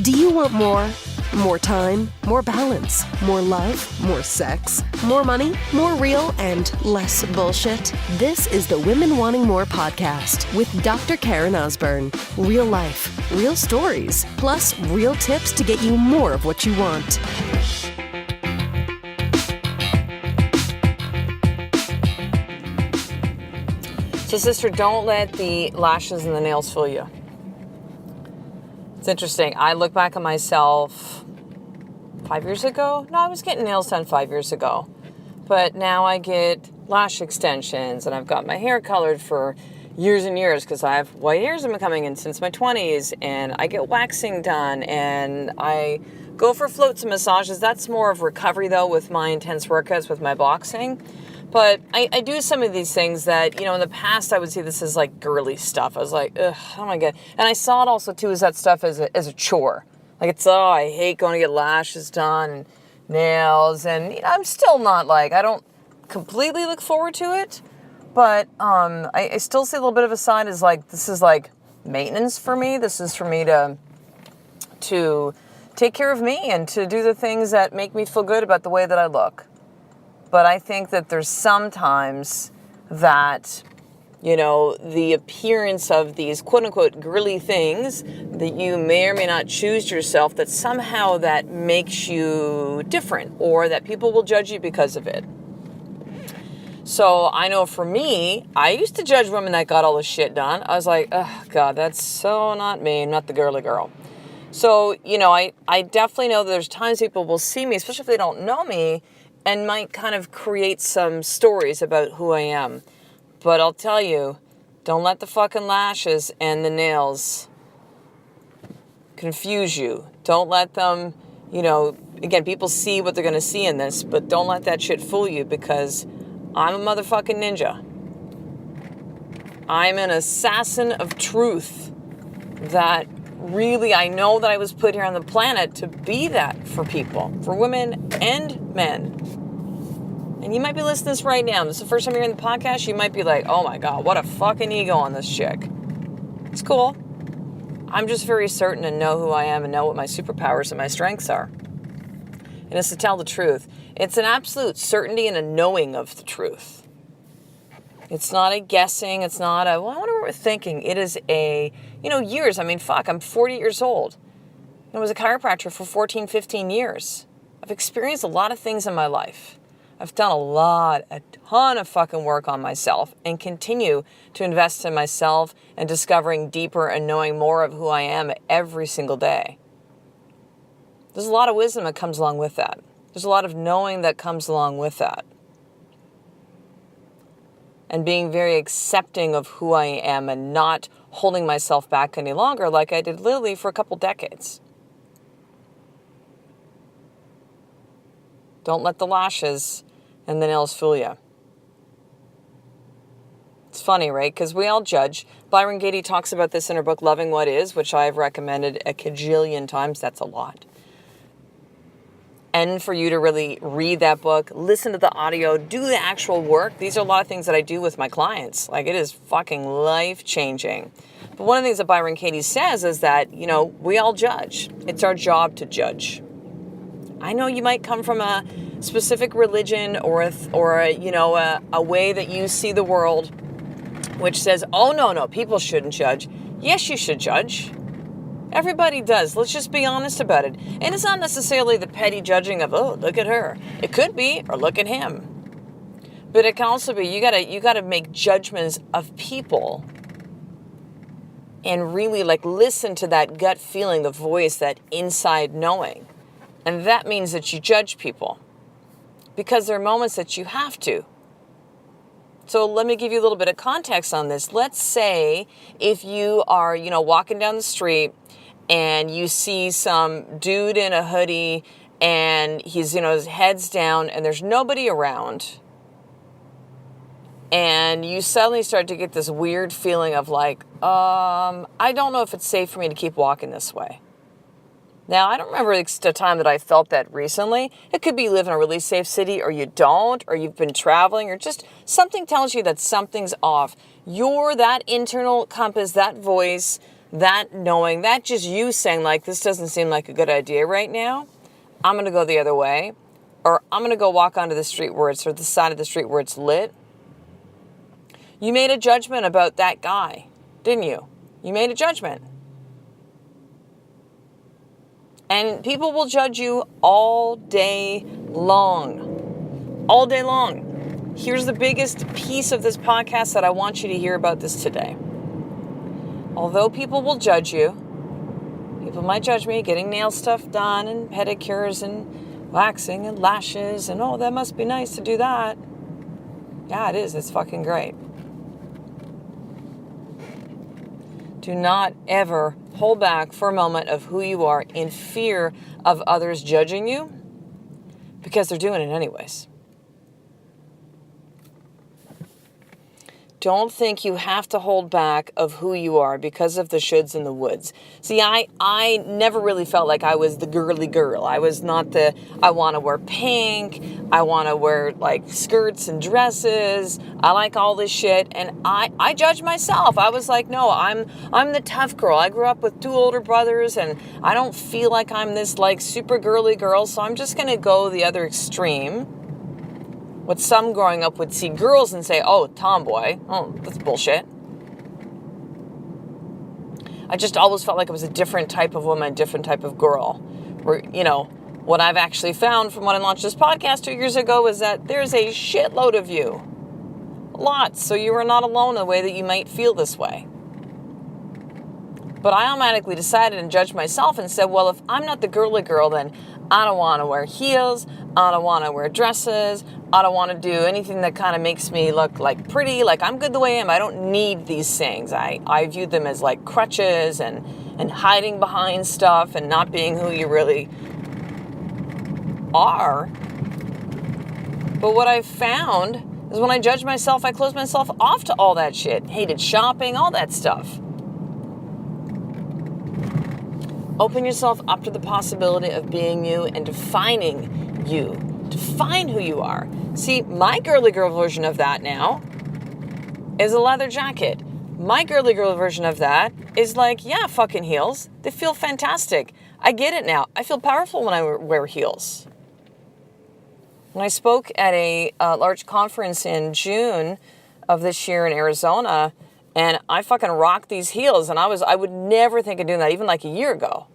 Do you want more? More time, more balance, more love, more sex, more money, more real, and less bullshit? This is the Women Wanting More podcast with Dr. Karen Osborne. Real life, real stories, plus real tips to get you more of what you want. So, sister, don't let the lashes and the nails fool you. It's interesting. I look back at myself 5 years ago. No, I was getting nails done 5 years ago. But now I get lash extensions and I've got my hair colored for years and years because I have white hairs have been coming in since my 20s, and I get waxing done and I go for floats and massages. That's more of recovery though with my intense workouts with my boxing. But I do some of these things that, in the past I would see this as like girly stuff. I was like, ugh, oh my God. And I saw it also too as that stuff as a chore. Like I hate going to get lashes done and nails. And I'm still not I don't completely look forward to it. But I still see a little bit of a side as this is maintenance for me. This is for me to take care of me and to do the things that make me feel good about the way that I look. But I think that there's sometimes that, the appearance of these quote-unquote girly things that you may or may not choose yourself, that somehow that makes you different or that people will judge you because of it. So I know for me, I used to judge women that got all this shit done. I was like, oh God, that's so not me. I'm not the girly girl. So, I definitely know that there's times people will see me, especially if they don't know me, and might kind of create some stories about who I am. But I'll tell you, don't let the fucking lashes and the nails confuse you. Don't let them, again, people see what they're going to see in this, but don't let that shit fool you, because I'm a motherfucking ninja. I'm an assassin of truth that really, I know that I was put here on the planet to be that for people, for women and men. And you might be listening to this right now. This is the first time you're in the podcast. You might be like, oh my God, what a fucking ego on this chick. It's cool. I'm just very certain and know who I am and know what my superpowers and my strengths are. And it's to tell the truth. It's an absolute certainty and a knowing of the truth. It's not a guessing. It's not I wonder what we're thinking. It is years. I'm 40 years old. I was a chiropractor for 14, 15 years. I've experienced a lot of things in my life. I've done a ton of fucking work on myself and continue to invest in myself and discovering deeper and knowing more of who I am every single day. There's a lot of wisdom that comes along with that. There's a lot of knowing that comes along with that. And being very accepting of who I am and not holding myself back any longer like I did literally for a couple decades. Don't let the lashes and the nails fool you. It's funny, right? Because we all judge. Byron Katie talks about this in her book, Loving What Is, which I've recommended a cajillion times. That's a lot. And for you to really read that book, listen to the audio, do the actual work. These are a lot of things that I do with my clients. It is fucking life-changing. But one of the things that Byron Katie says is that, we all judge. It's our job to judge. I know you might come from a specific religion or a way that you see the world, which says, oh, no, people shouldn't judge. Yes, you should judge. Everybody does. Let's just be honest about it. And it's not necessarily the petty judging of, oh, look at her. It could be, or look at him. But it can also be, you gotta make judgments of people and really listen to that gut feeling, the voice, that inside knowing. And that means that you judge people because there are moments that you have to. So let me give you a little bit of context on this. Let's say if you are, walking down the street and you see some dude in a hoodie and he's, his head's down and there's nobody around. And you suddenly start to get this weird feeling of I don't know if it's safe for me to keep walking this way. Now, I don't remember the time that I felt that recently. It could be you live in a really safe city or you don't, or you've been traveling, or just something tells you that something's off. You're that internal compass, that voice, that knowing, that just you saying like, this doesn't seem like a good idea right now, I'm going to go the other way, or I'm going to go walk onto the street or the side of the street where it's lit. You made a judgment about that guy, didn't you? You made a judgment. And people will judge you all day long. All day long. Here's the biggest piece of this podcast that I want you to hear about this today. Although people will judge you, people might judge me getting nail stuff done and pedicures and waxing and lashes and, oh, that must be nice to do that. Yeah, it is. It's fucking great. Do not ever hold back for a moment of who you are in fear of others judging you, because they're doing it anyways. Don't think you have to hold back of who you are because of the shoulds and the woulds. See, I never really felt like I was the girly girl. I was not I want to wear pink. I want to wear like skirts and dresses. I like all this shit. And I judged myself. I was like, no, I'm the tough girl. I grew up with 2 older brothers and I don't feel like I'm this like super girly girl. So I'm just going to go the other extreme. What some growing up would see girls and say, oh, tomboy. Oh, that's bullshit. I just always felt like I was a different type of woman, different type of girl. Where, what I've actually found from when I launched this podcast 2 years ago is that there's a shitload of you. Lots. So you are not alone in the way that you might feel this way. But I automatically decided and judged myself and said, well, if I'm not the girly girl, then I don't want to wear heels. I don't want to wear dresses. I don't want to do anything that kind of makes me look like pretty, like I'm good the way I am. I don't need these things. I view them as like crutches and hiding behind stuff and not being who you really are. But what I've found is when I judge myself, I close myself off to all that shit. Hated shopping, all that stuff. Open yourself up to the possibility of being you and defining you. Define who you are. See, my girly girl version of that now is a leather jacket. My girly girl version of that is like, yeah, fucking heels. They feel fantastic. I get it now. I feel powerful when I wear heels. When I spoke at a large conference in June of this year in Arizona, and I fucking rocked these heels, and I would never think of doing that even like a year ago.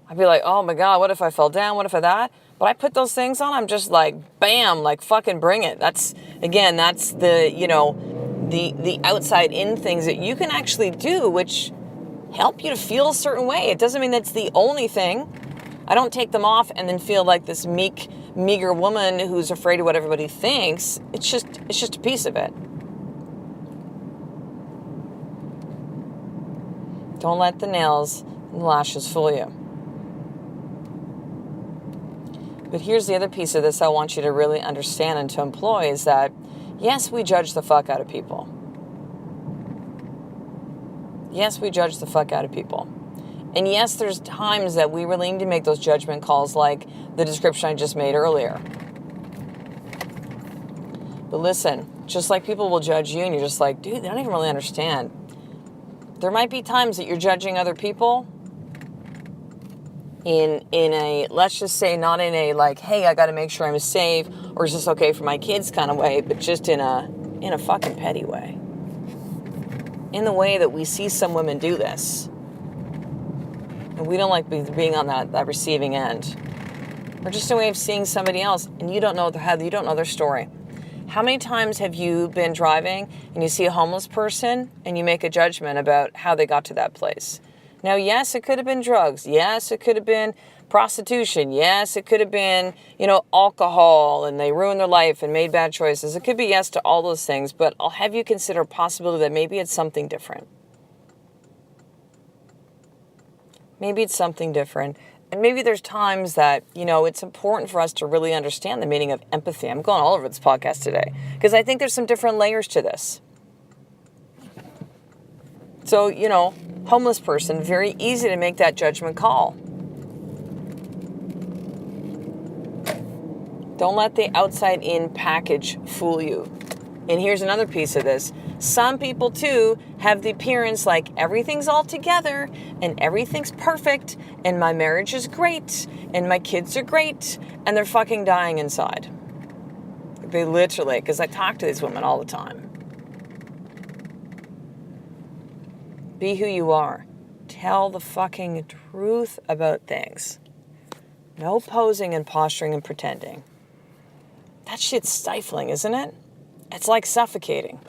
I'd be like, oh my God, what if I fell down? What if I that? But I put those things on, I'm just like, bam, like fucking bring it. That's the, the outside in things that you can actually do, which help you to feel a certain way. It doesn't mean that's the only thing. I don't take them off and then feel like this meager woman who's afraid of what everybody thinks. It's just a piece of it. Don't let the nails and the lashes fool you. But here's the other piece of this I want you to really understand and to employ is that, yes, we judge the fuck out of people. Yes, we judge the fuck out of people. And yes, there's times that we really need to make those judgment calls like the description I just made earlier. But listen, just like people will judge you and you're just like, dude, they don't even really understand. There might be times that you're judging other people in a, let's just say, not in a like, hey, I got to make sure I'm safe, or is this okay for my kids kind of way, but just in a fucking petty way. In the way that we see some women do this. And we don't like being on that receiving end. Or just a way of seeing somebody else and you don't know their story. How many times have you been driving and you see a homeless person and you make a judgment about how they got to that place? Now, yes, it could have been drugs. Yes, it could have been prostitution. Yes, it could have been, alcohol and they ruined their life and made bad choices. It could be yes to all those things, but I'll have you consider a possibility that maybe it's something different. Maybe it's something different. And maybe there's times that, it's important for us to really understand the meaning of empathy. I'm going all over this podcast today because I think there's some different layers to this. So, homeless person, very easy to make that judgment call. Don't let the outside in package fool you. And here's another piece of this. Some people too have the appearance like everything's all together and everything's perfect and my marriage is great and my kids are great and they're fucking dying inside. They literally, because I talk to these women all the time. Be who you are. Tell the fucking truth about things. No posing and posturing and pretending. That shit's stifling, isn't it? It's like suffocating.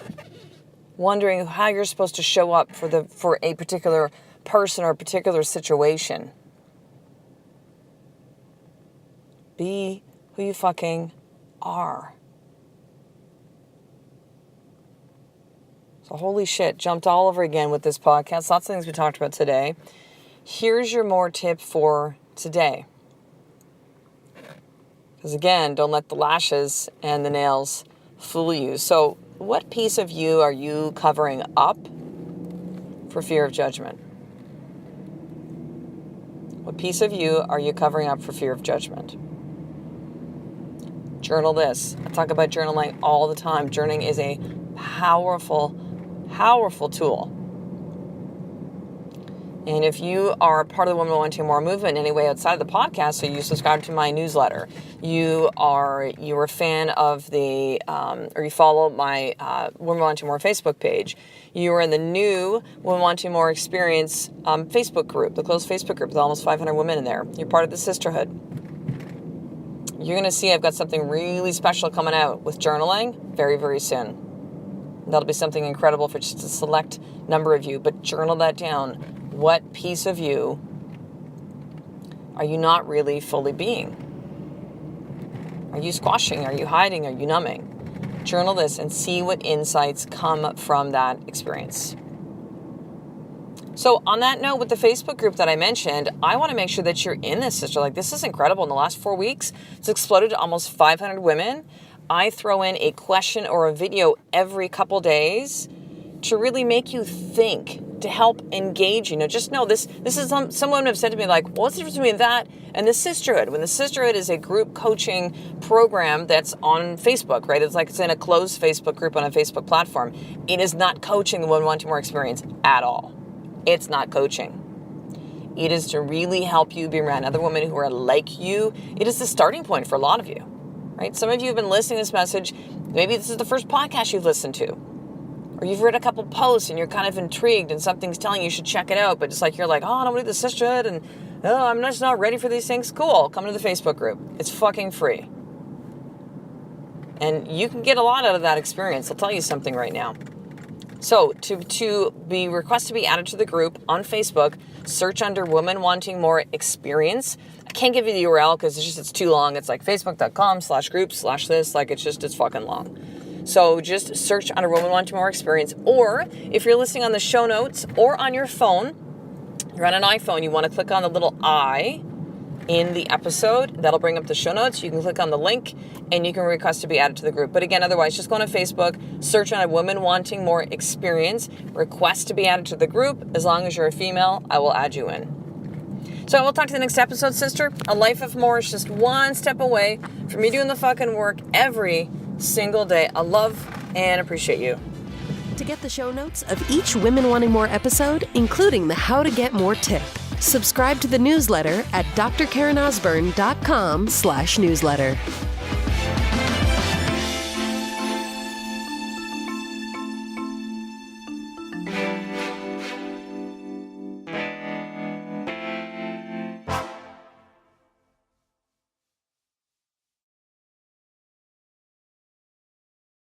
Wondering how you're supposed to show up for a particular person or a particular situation. Be who you fucking are. So holy shit, jumped all over again with this podcast. Lots of things we talked about today. Here's your more tip for today. Because again, don't let the lashes and the nails fool you. So what piece of you are you covering up for fear of judgment? What piece of you are you covering up for fear of judgment? Journal this. I talk about journaling all the time. Journaling is a powerful tool. And if you are part of the Women Wanting More movement anyway outside of the podcast, so you subscribe to my newsletter, you're a fan of the, or you follow my Women Wanting More Facebook page, you are in the new Women Wanting More Experience Facebook group, the closed Facebook group with almost 500 women in there. You're part of the sisterhood. You're going to see I've got something really special coming out with journaling very, very soon. That'll be something incredible for just a select number of you, but journal that down. What piece of you are you not really fully being? Are you squashing? Are you hiding? Are you numbing? Journal this and see what insights come from that experience. So on that note, with the Facebook group that I mentioned, I want to make sure that you're in this, sister. Like, this is incredible. In the last 4 weeks, it's exploded to almost 500 women. I throw in a question or a video every couple days to really make you think, to help engage you. Just know this is some women have said to me, like, what's the difference between that and the sisterhood? When the sisterhood is a group coaching program that's on Facebook, right? It's like it's in a closed Facebook group on a Facebook platform. It is not coaching the Women Wanting More experience at all. It's not coaching. It is to really help you be around other women who are like you. It is the starting point for a lot of you, right? Some of you have been listening to this message. Maybe this is the first podcast you've listened to. Or you've read a couple posts and you're kind of intrigued and something's telling you should check it out, but it's like you're like, oh, I don't want to do the sisterhood and oh, I'm just not ready for these things. Cool, come to the Facebook group. It's fucking free. And you can get a lot out of that experience. I'll tell you something right now. So to be requested to be added to the group on Facebook, search under Women Wanting More Experience. I can't give you the URL because it's too long. It's like facebook.com/group/this. Like it's fucking long. So just search under Women Wanting More Experience. Or if you're listening on the show notes or on your phone, you're on an iPhone, you want to click on the little I in the episode. That'll bring up the show notes. You can click on the link and you can request to be added to the group. But again, otherwise, just go on Facebook, search on a Women Wanting More Experience, request to be added to the group. As long as you're a female, I will add you in. So we'll talk to the next episode, sister. A life of more is just one step away from me doing the fucking work every single day. I love and appreciate you. To get the show notes of each Women Wanting More episode, including the How to Get More tip, subscribe to the newsletter at drkarenosburn.com/newsletter.